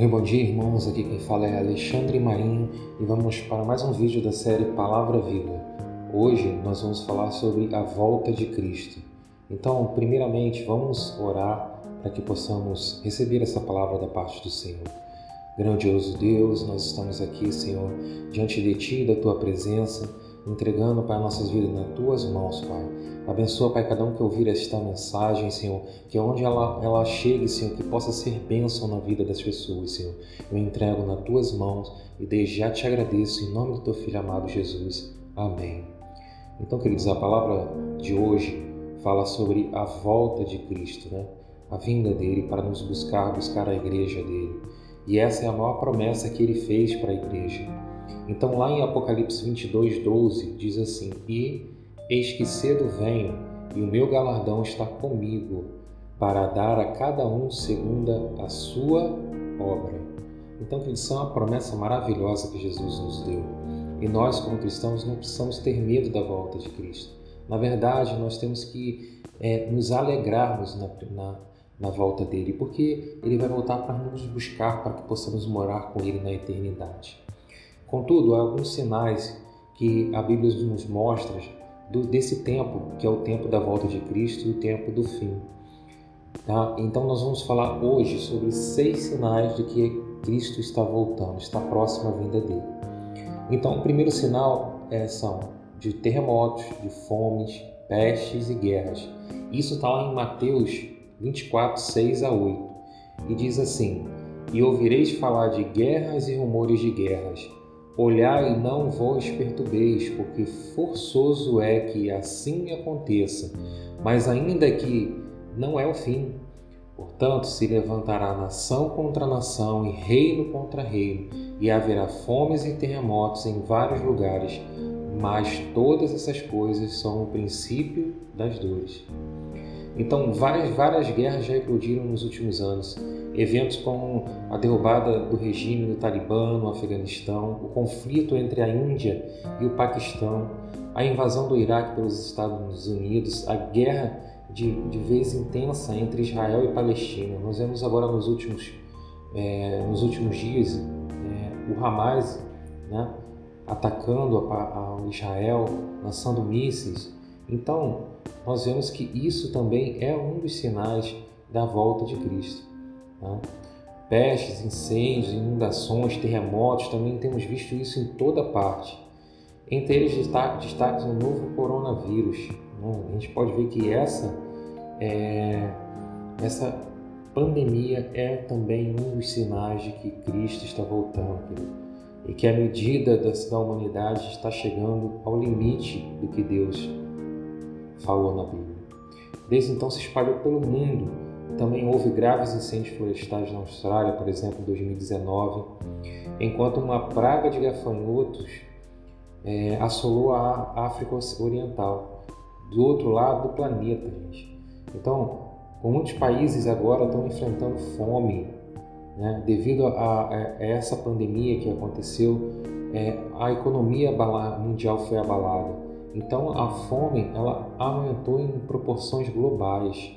Bom dia, irmãos. Aqui quem fala é Alexandre Marinho e vamos para mais um vídeo da série Palavra Viva. Hoje nós vamos falar sobre a volta de Cristo. Então, primeiramente, vamos orar para que possamos receber essa palavra da parte do Senhor. Grandioso Deus, nós estamos aqui, Senhor, diante de Ti e da Tua presença, entregando, Pai, nossas vidas nas Tuas mãos, Pai. Abençoa, Pai, cada um que ouvir esta mensagem, Senhor, que onde ela chegue, Senhor, que possa ser bênção na vida das pessoas, Senhor. Eu entrego nas Tuas mãos e desde já te agradeço em nome do Teu Filho amado Jesus. Amém. Então, queridos, a palavra de hoje fala sobre a volta de Cristo, né? A vinda dele para nos buscar a igreja dele. E essa é a maior promessa que ele fez para a igreja. Então, lá em Apocalipse 22:12, diz assim: E eis que cedo venho, e o meu galardão está comigo, para dar a cada um segundo a sua obra. Então, isso é uma promessa maravilhosa que Jesus nos deu. E nós, como cristãos, não precisamos ter medo da volta de Cristo. Na verdade, nós temos que nos alegrarmos na volta dele, porque ele vai voltar para nos buscar, para que possamos morar com ele na eternidade. Contudo, há alguns sinais que a Bíblia nos mostra desse tempo, que é o tempo da volta de Cristo e o tempo do fim. Tá? Então nós vamos falar hoje sobre 6 sinais de que Cristo está voltando, está próximo à vinda dele. Então, o primeiro sinal são de terremotos, de fomes, pestes e guerras. Isso está lá em Mateus 24:6-8, e diz assim: E ouvireis falar de guerras e rumores de guerras. Olhai e não vos perturbeis, porque forçoso é que assim aconteça, mas ainda que não é o fim. Portanto, se levantará nação contra nação e reino contra reino, e haverá fomes e terremotos em vários lugares, mas todas essas coisas são o princípio das dores. Então, várias guerras já eclodiram nos últimos anos. Eventos como a derrubada do regime do Talibã no Afeganistão, o conflito entre a Índia e o Paquistão, a invasão do Iraque pelos Estados Unidos, a guerra de vez intensa entre Israel e Palestina. Nós vemos agora nos últimos dias o Hamas, né, atacando a Israel, lançando mísseis. Então, nós vemos que isso também é um dos sinais da volta de Cristo. Tá? Pestes, incêndios, inundações, terremotos, também temos visto isso em toda parte. Entre eles destaques o novo coronavírus. Né? A gente pode ver que essa pandemia é também um dos sinais de que Cristo está voltando, querido. E que a medida da humanidade está chegando ao limite do que Deus falou na Bíblia. Desde então se espalhou pelo mundo. Também houve graves incêndios florestais na Austrália, por exemplo, em 2019, enquanto uma praga de gafanhotos assolou a África Oriental, do outro lado do planeta, gente. Então, muitos países agora estão enfrentando fome, né? Devido a essa pandemia que aconteceu, a economia mundial foi abalada. Então, a fome ela aumentou em proporções globais.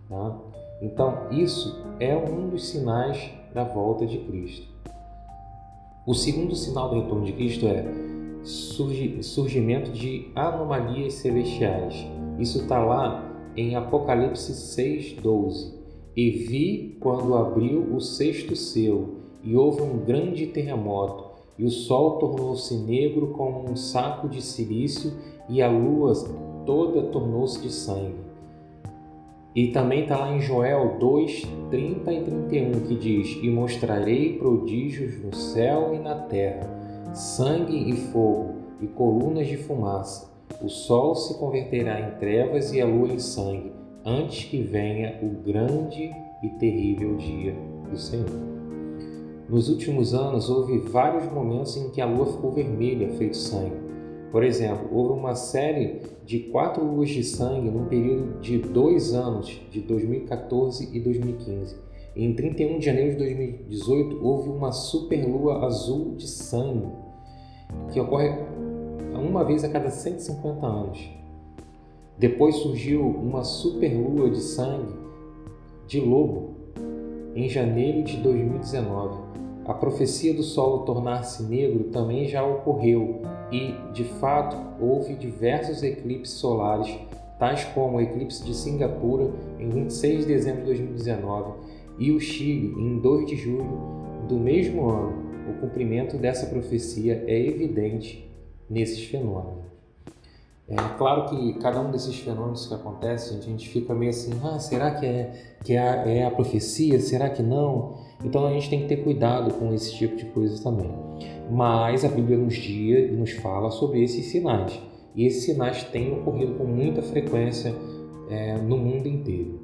Tá? Então, isso é um dos sinais da volta de Cristo. O segundo sinal do retorno de Cristo é surgimento de anomalias celestiais. Isso está lá em Apocalipse 6:12. E vi quando abriu o 6º selo, e houve um grande terremoto, e o sol tornou-se negro como um saco de cilício, e a lua toda tornou-se de sangue. E também está lá em Joel 2:30 e 31, que diz: E mostrarei prodígios no céu e na terra, sangue e fogo, e colunas de fumaça. O sol se converterá em trevas e a lua em sangue, antes que venha o grande e terrível dia do Senhor. Nos últimos anos, houve vários momentos em que a lua ficou vermelha, feito sangue. Por exemplo, houve uma série de 4 luas de sangue num período de 2 anos, de 2014 e 2015. E em 31 de janeiro de 2018, houve uma superlua azul de sangue, que ocorre uma vez a cada 150 anos. Depois surgiu uma superlua de sangue de lobo em janeiro de 2019. A profecia do solo tornar-se negro também já ocorreu e, de fato, houve diversos eclipses solares, tais como o eclipse de Singapura em 26 de dezembro de 2019 e o Chile em 2 de julho do mesmo ano. O cumprimento dessa profecia é evidente nesses fenômenos. É claro que cada um desses fenômenos que acontecem, a gente fica meio assim, será que é a profecia? Será que não? Então a gente tem que ter cuidado com esse tipo de coisa também. Mas a Bíblia nos diz e nos fala sobre esses sinais. E esses sinais têm ocorrido com muita frequência no mundo inteiro.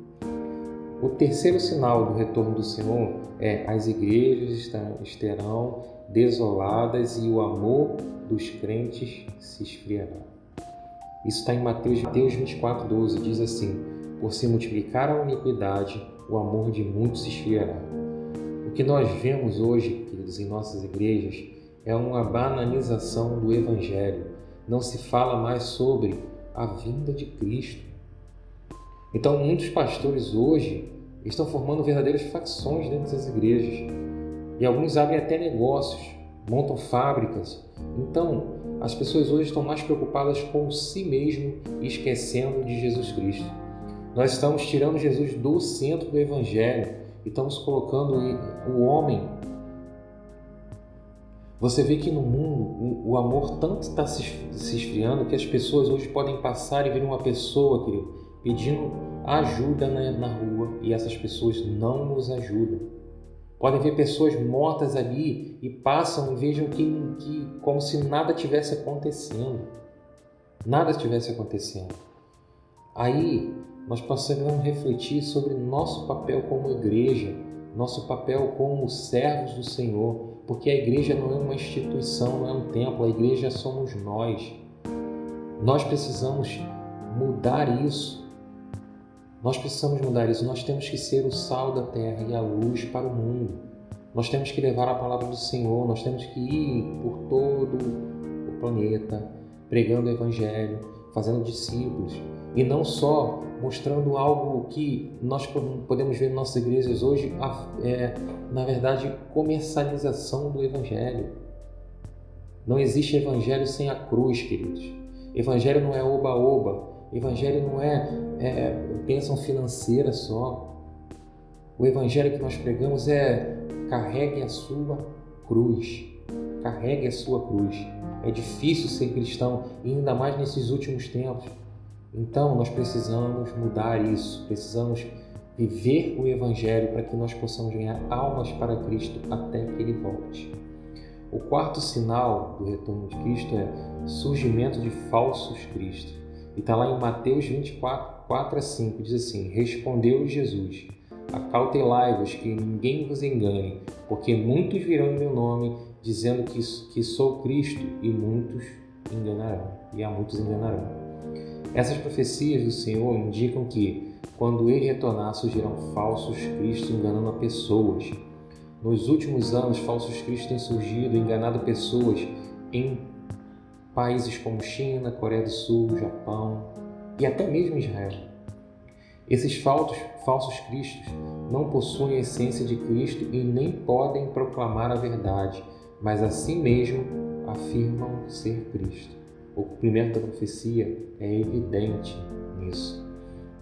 O terceiro sinal do retorno do Senhor é: as igrejas estarão desoladas e o amor dos crentes se esfriará. Isso está em Mateus 24:12, diz assim: por se multiplicar a iniquidade, o amor de muitos se esfriará. O que nós vemos hoje, queridos, em nossas igrejas, é uma banalização do Evangelho. Não se fala mais sobre a vinda de Cristo. Então, muitos pastores hoje estão formando verdadeiras facções dentro das igrejas. E alguns abrem até negócios, montam fábricas. Então, as pessoas hoje estão mais preocupadas com si mesmo e esquecendo de Jesus Cristo. Nós estamos tirando Jesus do centro do Evangelho e estamos colocando o homem. Você vê que no mundo o amor tanto está se esfriando que as pessoas hoje podem passar e ver uma pessoa, querido, pedindo ajuda na rua e essas pessoas não nos ajudam. Podem ver pessoas mortas ali e passam e vejam que como se nada tivesse acontecendo. Nada estivesse acontecendo. Aí nós precisamos refletir sobre nosso papel como igreja, nosso papel como servos do Senhor, porque a igreja não é uma instituição, não é um templo, a igreja somos nós. Nós precisamos mudar isso. Nós precisamos mudar isso. Nós temos que ser o sal da terra e a luz para o mundo. Nós temos que levar a palavra do Senhor. Nós temos que ir por todo o planeta, pregando o Evangelho, fazendo discípulos. E não só mostrando algo que nós podemos ver em nossas igrejas hoje, na verdade, comercialização do Evangelho. Não existe Evangelho sem a cruz, queridos. Evangelho não é oba-oba. Evangelho não é bênção financeira só. O Evangelho que nós pregamos é: carregue a sua cruz. Carregue a sua cruz. É difícil ser cristão, e ainda mais nesses últimos tempos. Então nós precisamos mudar isso. Precisamos viver o Evangelho para que nós possamos ganhar almas para Cristo até que Ele volte. O quarto sinal do retorno de Cristo é surgimento de falsos cristos. E está lá em Mateus 24, 4-5, diz assim: respondeu Jesus: acautelai-vos que ninguém vos engane, porque muitos virão em meu nome, dizendo que sou Cristo, e muitos enganarão. Essas profecias do Senhor indicam que, quando Ele retornar, surgirão falsos cristos enganando a pessoas. Nos últimos anos, falsos cristos têm surgido, enganado pessoas em países como China, Coreia do Sul, Japão e até mesmo Israel. Esses falsos cristos não possuem a essência de Cristo e nem podem proclamar a verdade, mas assim mesmo afirmam ser Cristo. O cumprimento da profecia é evidente nisso.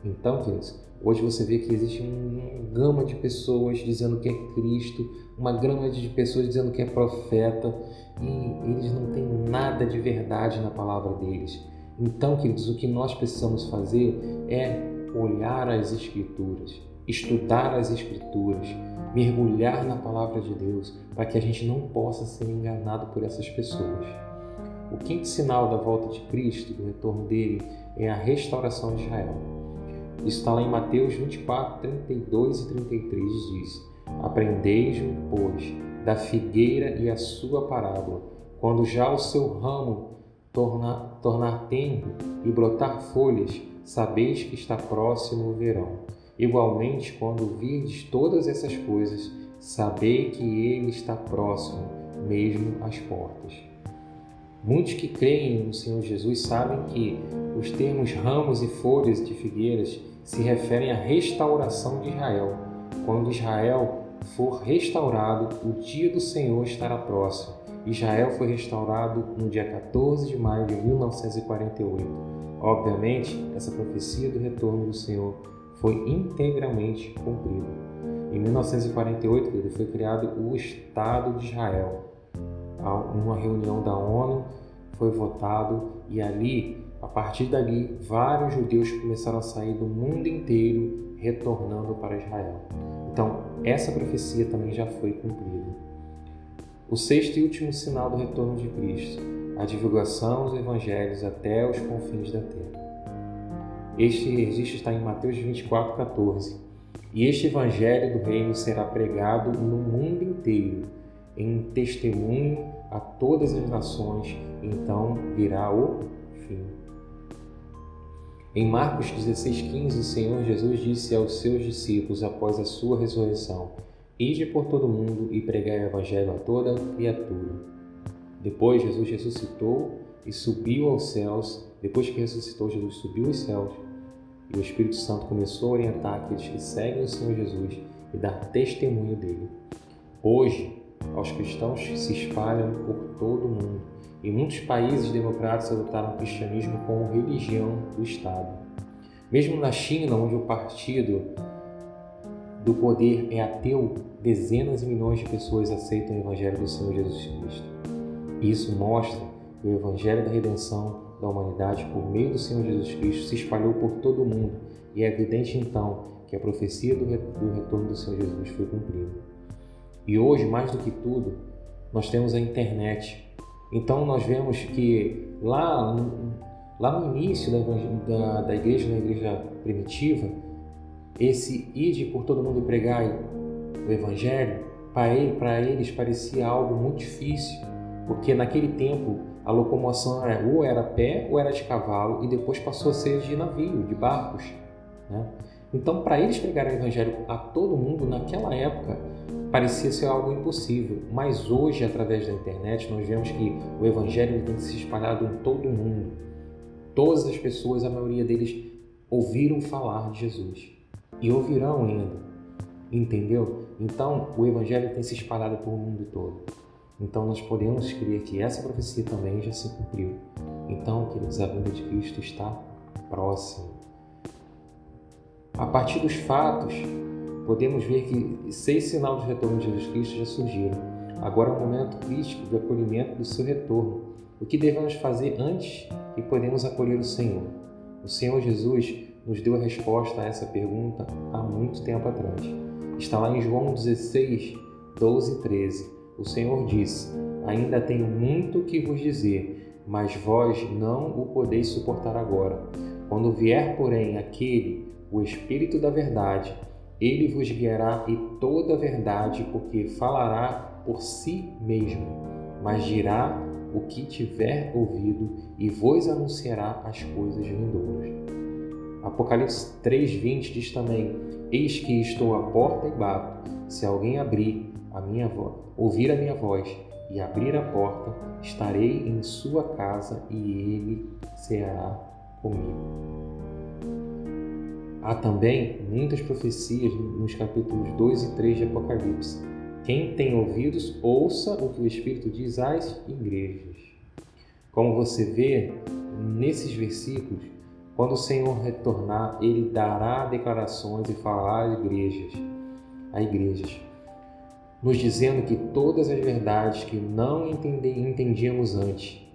Então, queridos, hoje você vê que existe uma gama de pessoas dizendo que é Cristo, uma gama de pessoas dizendo que é profeta, e eles não têm nada de verdade na palavra deles. Então, queridos, o que nós precisamos fazer é olhar as Escrituras, estudar as Escrituras, mergulhar na palavra de Deus, para que a gente não possa ser enganado por essas pessoas. O quinto sinal da volta de Cristo, do retorno dele, é a restauração de Israel. Isso está lá em Mateus 24, 32 e 33, diz: aprendei-o, pois, da figueira e a sua parábola. Quando já o seu ramo tornar tenro e brotar folhas, sabeis que está próximo o verão. Igualmente, quando virdes todas essas coisas, sabei que ele está próximo, mesmo às portas. Muitos que creem no Senhor Jesus sabem que os termos ramos e folhas de figueiras se referem à restauração de Israel, quando Israel for restaurado, o dia do Senhor estará próximo. Israel foi restaurado no dia 14 de maio de 1948. Obviamente, essa profecia do retorno do Senhor foi integralmente cumprida. Em 1948, foi criado o Estado de Israel. Numa reunião da ONU foi votado e ali, a partir dali, vários judeus começaram a sair do mundo inteiro retornando para Israel. Então, essa profecia também já foi cumprida. O sexto e último sinal do retorno de Cristo, a divulgação dos evangelhos até os confins da terra. Este registro está em Mateus 24:14. E este evangelho do reino será pregado no mundo inteiro, em testemunho a todas as nações, então virá o fim. Em Marcos 16:15, o Senhor Jesus disse aos seus discípulos após a sua ressurreição: Ide por todo mundo e pregai o evangelho a toda criatura. Depois Jesus ressuscitou e subiu aos céus. Depois que ressuscitou, Jesus subiu aos céus e o Espírito Santo começou a orientar aqueles que seguem o Senhor Jesus e dar testemunho dele. Hoje, aos cristãos se espalham por todo o mundo e muitos países democráticos adotaram o cristianismo como religião do Estado. Mesmo na China, onde o partido do poder é ateu, dezenas de milhões de pessoas aceitam o Evangelho do Senhor Jesus Cristo. Isso mostra que o Evangelho da redenção da humanidade por meio do Senhor Jesus Cristo se espalhou por todo o mundo e é evidente então que a profecia do retorno do Senhor Jesus foi cumprida. E hoje, mais do que tudo, nós temos a internet. Então nós vemos que lá no início da igreja, na igreja primitiva, esse ide por todo mundo e pregai o Evangelho, para eles parecia algo muito difícil, porque naquele tempo a locomoção ou era a pé ou era de cavalo e depois passou a ser de navio, de barcos, né? Então, para eles pregarem o Evangelho a todo mundo, naquela época, parecia ser algo impossível. Mas hoje, através da internet, nós vemos que o Evangelho tem se espalhado em todo o mundo. Todas as pessoas, a maioria deles, ouviram falar de Jesus. E ouvirão ainda. Entendeu? Então, o Evangelho tem se espalhado por o mundo todo. Então, nós podemos crer que essa profecia também já se cumpriu. Então, queridos, a vinda de Cristo está próxima. A partir dos fatos, podemos ver que 6 sinais do retorno de Jesus Cristo já surgiram. Agora é o momento crítico de acolhimento do seu retorno. O que devemos fazer antes que podemos acolher o Senhor? O Senhor Jesus nos deu a resposta a essa pergunta há muito tempo atrás. Está lá em João 16, 12 e 13. O Senhor disse: Ainda tenho muito que vos dizer, mas vós não o podeis suportar agora. Quando vier, porém, aquele, o Espírito da verdade, ele vos guiará em toda a verdade, porque falará por si mesmo, mas dirá o que tiver ouvido e vos anunciará as coisas vindouras. Apocalipse 3:20 diz também: Eis que estou à porta e bato. Se alguém ouvir a minha voz e abrir a porta, estarei em sua casa e ele ceará comigo. Há também muitas profecias nos capítulos 2 e 3 de Apocalipse. Quem tem ouvidos, ouça o que o Espírito diz às igrejas. Como você vê nesses versículos, quando o Senhor retornar, Ele dará declarações e falará a igrejas, nos dizendo que todas as verdades que não entendíamos antes,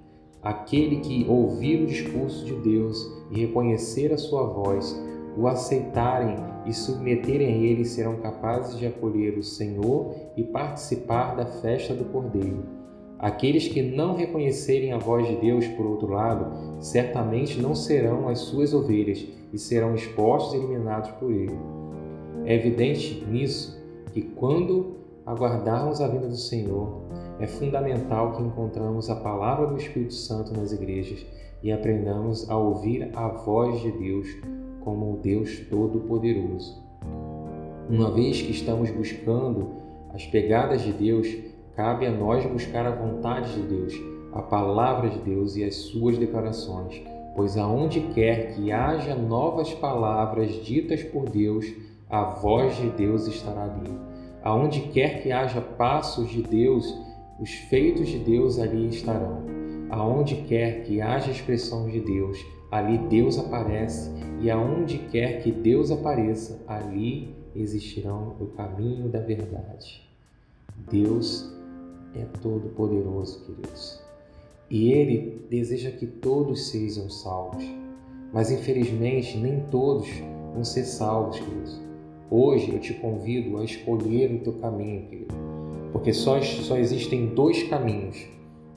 aquele que ouvir o discurso de Deus e reconhecer a sua voz, o aceitarem e submeterem a ele, serão capazes de acolher o Senhor e participar da festa do Cordeiro. Aqueles que não reconhecerem a voz de Deus, por outro lado, certamente não serão as suas ovelhas e serão expostos e eliminados por ele. É evidente nisso que quando aguardarmos a vinda do Senhor, é fundamental que encontramos a palavra do Espírito Santo nas igrejas e aprendamos a ouvir a voz de Deus como o Deus Todo-Poderoso. Uma vez que estamos buscando as pegadas de Deus, cabe a nós buscar a vontade de Deus, a palavra de Deus e as suas declarações, pois aonde quer que haja novas palavras ditas por Deus, a voz de Deus estará ali. Aonde quer que haja passos de Deus, os feitos de Deus ali estarão. Aonde quer que haja expressão de Deus, ali Deus aparece. E aonde quer que Deus apareça, ali existirão o caminho da verdade. Deus é todo-poderoso, queridos. E Ele deseja que todos sejam salvos. Mas, infelizmente, nem todos vão ser salvos, queridos. Hoje eu te convido a escolher o teu caminho, querido. Porque só existem dois caminhos.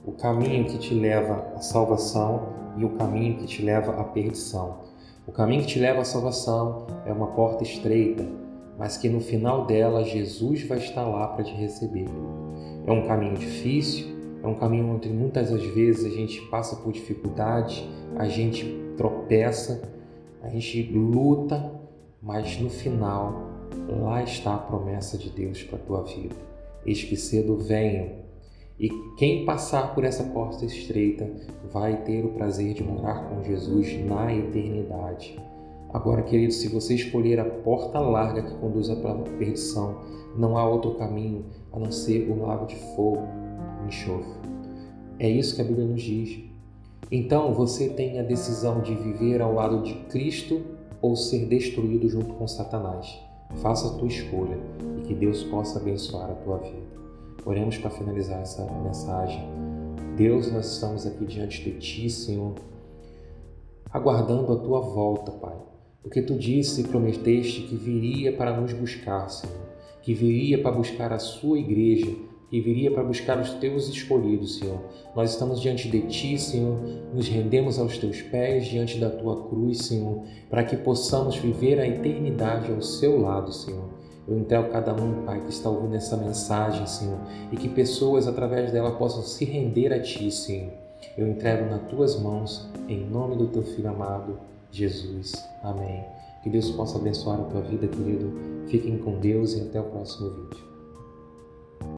O caminho que te leva à salvação e o caminho que te leva à perdição. O caminho que te leva à salvação é uma porta estreita, mas que no final dela Jesus vai estar lá para te receber. É um caminho difícil, é um caminho onde muitas das vezes a gente passa por dificuldades, a gente tropeça, a gente luta, mas no final lá está a promessa de Deus para a tua vida. Eis que cedo venho. E quem passar por essa porta estreita vai ter o prazer de morar com Jesus na eternidade. Agora, querido, se você escolher a porta larga que conduz para a perdição, não há outro caminho a não ser o lago de fogo, o enxofre. É isso que a Bíblia nos diz. Então, você tem a decisão de viver ao lado de Cristo ou ser destruído junto com Satanás. Faça a tua escolha e que Deus possa abençoar a tua vida. Oremos para finalizar essa mensagem. Deus, nós estamos aqui diante de Ti, Senhor, aguardando a Tua volta, Pai. Porque Tu disse e prometeste que viria para nos buscar, Senhor. Que viria para buscar a Sua igreja, que viria para buscar os Teus escolhidos, Senhor. Nós estamos diante de Ti, Senhor, nos rendemos aos Teus pés, diante da Tua cruz, Senhor, para que possamos viver a eternidade ao Seu lado, Senhor. Eu entrego cada um, Pai, que está ouvindo essa mensagem, Senhor, e que pessoas através dela possam se render a Ti, Senhor. Eu entrego nas Tuas mãos, em nome do Teu Filho amado, Jesus. Amém. Que Deus possa abençoar a tua vida, querido. Fiquem com Deus e até o próximo vídeo.